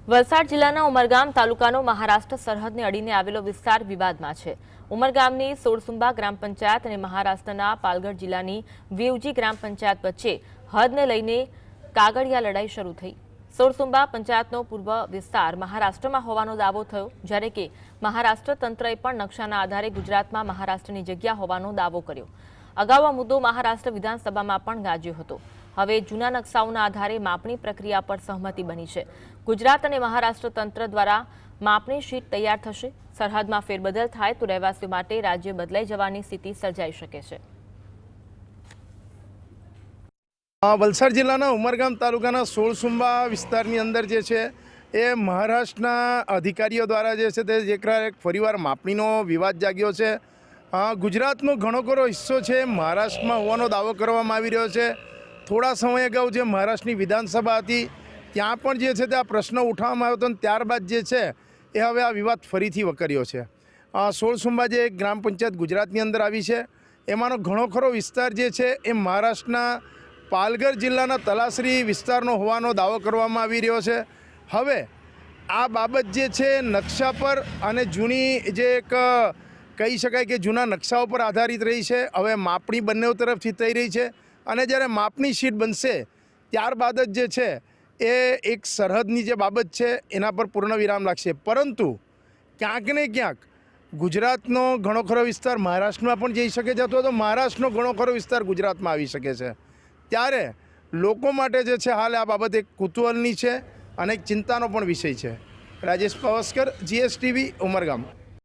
વલસાડ જિલ્લાના ઉમરગામ તાલુકાનો મહારાષ્ટ્ર સરહદને અડીને આવેલો વિસ્તાર વિવાદમાં છે। ઉમરગામની સોળસુંબા ગ્રામ પંચાયત અને મહારાષ્ટ્રના પાલઘર જિલ્લાની વેવજી ગ્રામ પંચાયત વચ્ચે હદને લઈને કાગળિયા લડાઈ શરૂ થઈ। સોળસુંબા પંચાયતનો પૂર્વ વિસ્તાર મહારાષ્ટ્રમાં હોવાનો દાવો થયો, જ્યારે કે મહારાષ્ટ્ર તંત્રએ પણ નકશાના આધારે ગુજરાતમાં મહારાષ્ટ્રની જગ્યા હોવાનો દાવો કર્યો। અગાઉ આ મુદ્દો મહારાષ્ટ્ર વિધાનસભામાં પણ ગાજ્યો હતો। હવે જૂના નકશાઓના આધારે માપણી પ્રક્રિયા પર સહમતિ બની છે। ગુજરાત અને મહારાષ્ટ્ર તંત્ર દ્વારા માપણી શીટ તૈયાર થશે। સરહદમાં ફેરબદલ થાય તો રહેવાસીઓ માટે રાજ્ય બદલાઈ જવાની સ્થિતિ સર્જાઈ શકે છે। વલસાડ જિલ્લાના ઉમરગામ તાલુકાના સોળસુંબા વિસ્તારની અંદર જે છે એ મહારાષ્ટ્રના અધિકારીઓ દ્વારા જે છે તે એક ફરીવાર માપણીનો વિવાદ જાગ્યો છે। ગુજરાતનો ઘણો ખરો હિસ્સો છે મહારાષ્ટ્રમાં હોવાનો દાવો કરવામાં આવી રહ્યો છે। થોડા સમય અગાઉ જે મહારાષ્ટ્રની વિધાનસભા હતી ત્યાં પણ જે છે તે આ પ્રશ્ન ઉઠાવવામાં આવ્યો હતો અને ત્યારબાદ જે છે એ હવે આ વિવાદ ફરીથી વકર્યો છે। સોળસુંબા જે એક ગ્રામ પંચાયત ગુજરાતની અંદર આવી છે એમાંનો ઘણો ખરો વિસ્તાર જે છે એ મહારાષ્ટ્રના પાલઘર જિલ્લાના તલાસરી વિસ્તારનો હોવાનો દાવો કરવામાં આવી રહ્યો છે। હવે આ બાબત જે છે નકશા પર અને જૂની જે એક કહી શકાય કે જૂના નકશાઓ પર આધારિત રહી છે। હવે માપણી બંને તરફથી થઈ રહી છે અને જ્યારે માપણી શીટ બનશે ત્યારબાદ જ જે છે એ એક સરહદની જે બાબત છે એના પર પૂર્ણ વિરામ લાગશે। પરંતુ ક્યાંક ને ક્યાંક ગુજરાતનો ઘણો ખરો વિસ્તાર મહારાષ્ટ્રમાં પણ જઈ શકે છે અથવા તો મહારાષ્ટ્રનો ઘણો ખરો વિસ્તાર ગુજરાતમાં આવી શકે છે। ત્યારે લોકો માટે જે છે હાલ આ બાબત એક કુતૂહલની છે અને એક ચિંતાનો પણ વિષય છે। રાજેશ પાવસ્કર, GSTV, ઉમરગામ।